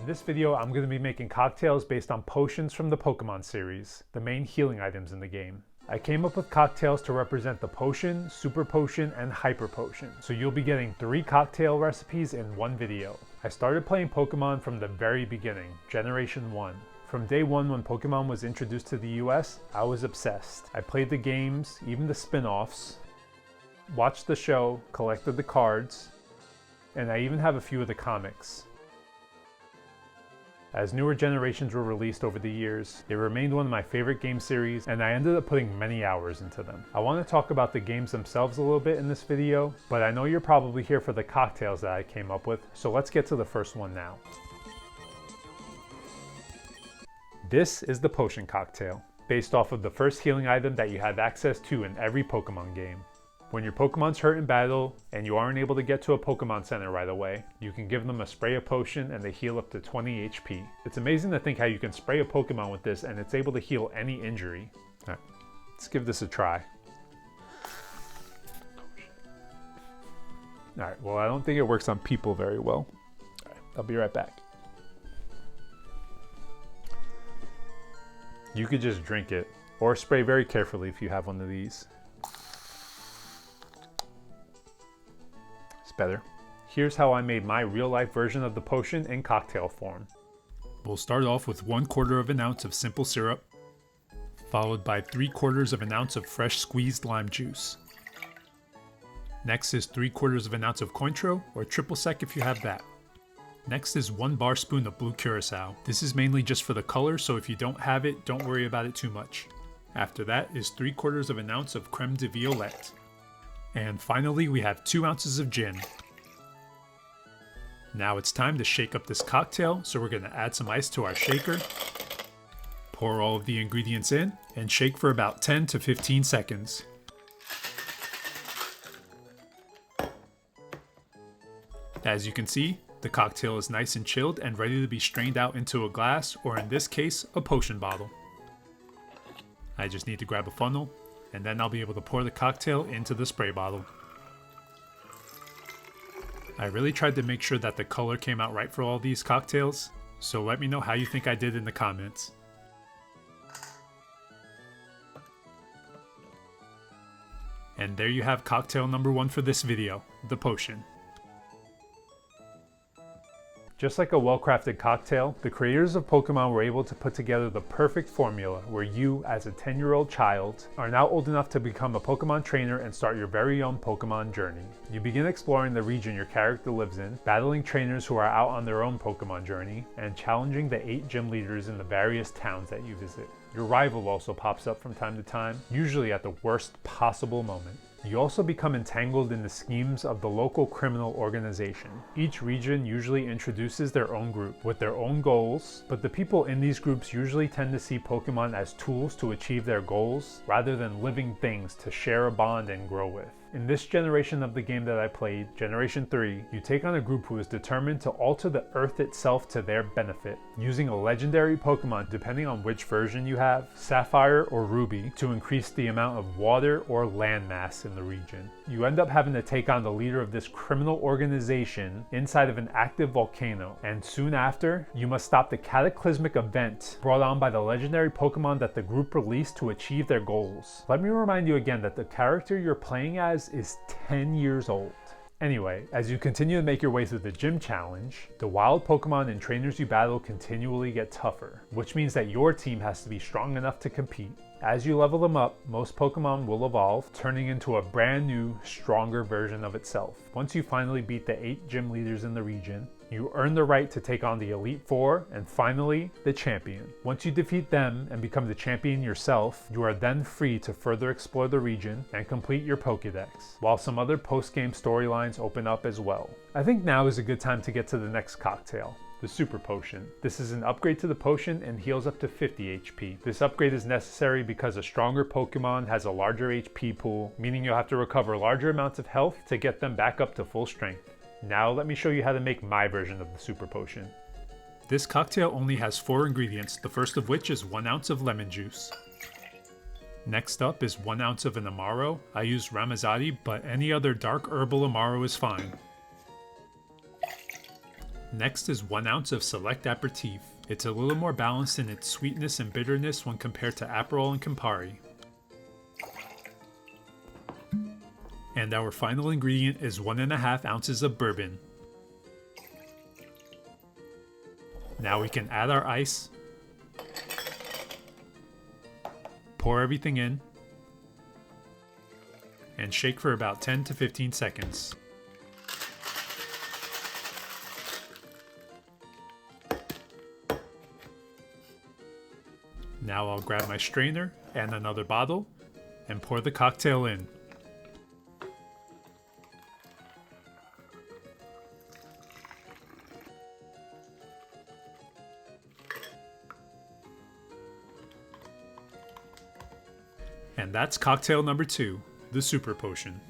In this video, I'm going to be making cocktails based on potions from the Pokémon series, the main healing items in the game. I came up with cocktails to represent the potion, super potion, and hyper potion, so you'll be getting 3 cocktail recipes in one video. I started playing Pokemon from the very beginning, Generation 1. From day 1 when Pokemon was introduced to the US, I was obsessed. I played the games, even the spin-offs, watched the show, collected the cards, and I even have a few of the comics. As newer generations were released over the years, they remained one of my favorite game series, and I ended up putting many hours into them. I want to talk about the games themselves a little bit in this video, but I know you're probably here for the cocktails that I came up with, so let's get to the first one now. This is the Potion Cocktail, based off of the first healing item that you have access to in every Pokemon game. When your Pokemon's hurt in battle and you aren't able to get to a Pokemon Center right away, you can give them a spray of potion and they heal up to 20 HP. It's amazing to think how you can spray a Pokemon with this and it's able to heal any injury. Alright, let's give this a try. Alright, well I don't think it works on people very well. Alright, I'll be right back. You could just drink it, or spray very carefully if you have one of these. Better. Here's how I made my real-life version of the potion in cocktail form. We'll start off with 1/4 of an ounce of simple syrup, followed by 3/4 of an ounce of fresh squeezed lime juice. Next is 3/4 of an ounce of Cointreau, or triple sec if you have that. Next is 1 Barspoon of blue Curacao. This is mainly just for the color, so if you don't have it, don't worry about it too much. After that is 3/4 of an ounce of Creme de Violette. And finally, we have 2 ounces of gin. Now it's time to shake up this cocktail, so we're going to add some ice to our shaker. Pour all of the ingredients in, and shake for about 10 to 15 seconds. As you can see, the cocktail is nice and chilled and ready to be strained out into a glass, or in this case, a potion bottle. I just need to grab a funnel, and then I'll be able to pour the cocktail into the spray bottle. I really tried to make sure that the color came out right for all these cocktails, so let me know how you think I did in the comments. And there you have cocktail number 1 for this video, the potion. Just like a well-crafted cocktail, the creators of Pokemon were able to put together the perfect formula where you, as a 10-year-old child, are now old enough to become a Pokemon trainer and start your very own Pokemon journey. You begin exploring the region your character lives in, battling trainers who are out on their own Pokemon journey, and challenging the 8 gym leaders in the various towns that you visit. Your rival also pops up from time to time, usually at the worst possible moment. You also become entangled in the schemes of the local criminal organization. Each region usually introduces their own group with their own goals, but the people in these groups usually tend to see Pokemon as tools to achieve their goals rather than living things to share a bond and grow with. In this generation of the game that I played, Generation 3, you take on a group who is determined to alter the Earth itself to their benefit, using a legendary Pokemon depending on which version you have, Sapphire or Ruby, to increase the amount of water or land mass in the region. You end up having to take on the leader of this criminal organization inside of an active volcano, and soon after, you must stop the cataclysmic event brought on by the legendary Pokemon that the group released to achieve their goals. Let me remind you again that the character you're playing as is 10 years old. Anyway, as you continue to make your way through the gym challenge, the wild Pokemon and trainers you battle continually get tougher, which means that your team has to be strong enough to compete. As you level them up, most Pokemon will evolve, turning into a brand new, stronger version of itself. Once you finally beat the 8 gym leaders in the region, you earn the right to take on the Elite Four and finally, the champion. Once you defeat them and become the champion yourself, you are then free to further explore the region and complete your Pokédex, while some other post-game storylines open up as well. I think now is a good time to get to the next cocktail, the Super Potion. This is an upgrade to the potion and heals up to 50 HP. This upgrade is necessary because a stronger Pokemon has a larger HP pool, meaning you'll have to recover larger amounts of health to get them back up to full strength. Now let me show you how to make my version of the Super Potion. This cocktail only has 4 ingredients, the first of which is 1 ounce of lemon juice. Next up is 1 ounce of an Amaro. I used Ramazzotti, but any other dark herbal Amaro is fine. Next is 1 ounce of Select Apertif. It's a little more balanced in its sweetness and bitterness when compared to Aperol and Campari. And our final ingredient is 1.5 ounces of bourbon. Now we can add our ice, pour everything in, and shake for about 10 to 15 seconds. Now I'll grab my strainer and another bottle and pour the cocktail in. And that's cocktail number 2, the Super Potion.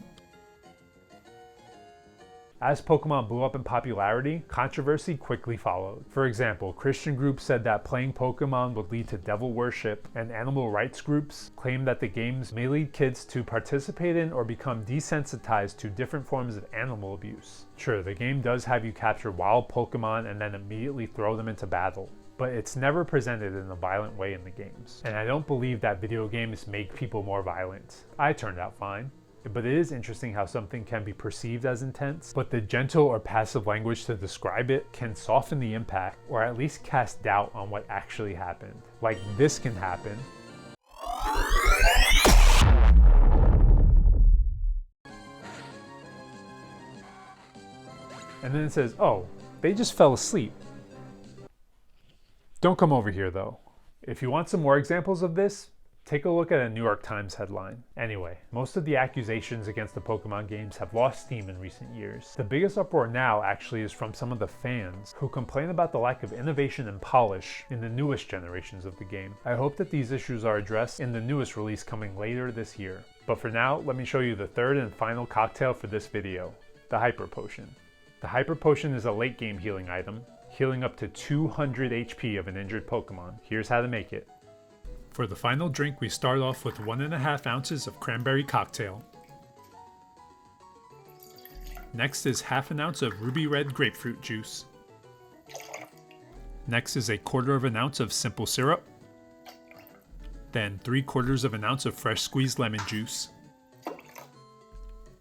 As Pokemon blew up in popularity, controversy quickly followed. For example, Christian groups said that playing Pokemon would lead to devil worship, and animal rights groups claimed that the games may lead kids to participate in or become desensitized to different forms of animal abuse. Sure, the game does have you capture wild Pokemon and then immediately throw them into battle, but it's never presented in a violent way in the games. And I don't believe that video games make people more violent. I turned out fine. But it is interesting how something can be perceived as intense, but the gentle or passive language to describe it can soften the impact, or at least cast doubt on what actually happened. Like, this can happen. And then it says, oh, they just fell asleep. Don't come over here though. If you want some more examples of this, take a look at a New York Times headline. Anyway, most of the accusations against the Pokemon games have lost steam in recent years. The biggest uproar now actually is from some of the fans who complain about the lack of innovation and polish in the newest generations of the game. I hope that these issues are addressed in the newest release coming later this year. But for now, let me show you the third and final cocktail for this video, the Hyper Potion. The Hyper Potion is a late game healing item, healing up to 200 HP of an injured Pokemon. Here's how to make it. For the final drink, we start off with 1.5 ounces of Cranberry Cocktail. Next is half an ounce of ruby red grapefruit juice. Next is 1/4 ounce of simple syrup. Then 3/4 ounce of fresh squeezed lemon juice.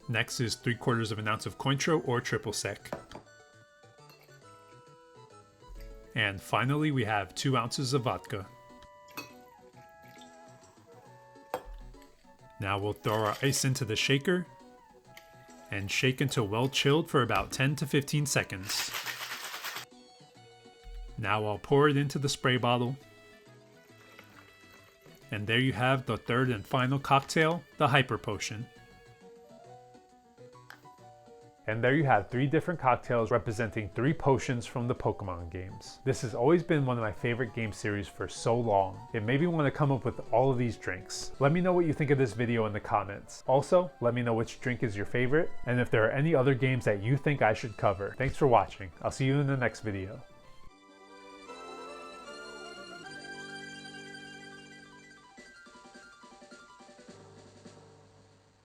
Next is 3/4 ounce of Cointreau or triple sec. And finally we have 2 ounces of vodka. Now we'll throw our ice into the shaker and shake until well chilled for about 10 to 15 seconds. Now I'll pour it into the spray bottle. And there you have the third and final cocktail, the Hyper Potion. And there you have 3 different cocktails representing 3 potions from the Pokemon games. This has always been one of my favorite game series for so long. It made me want to come up with all of these drinks. Let me know what you think of this video in the comments. Also, let me know which drink is your favorite, and if there are any other games that you think I should cover. Thanks for watching. I'll see you in the next video.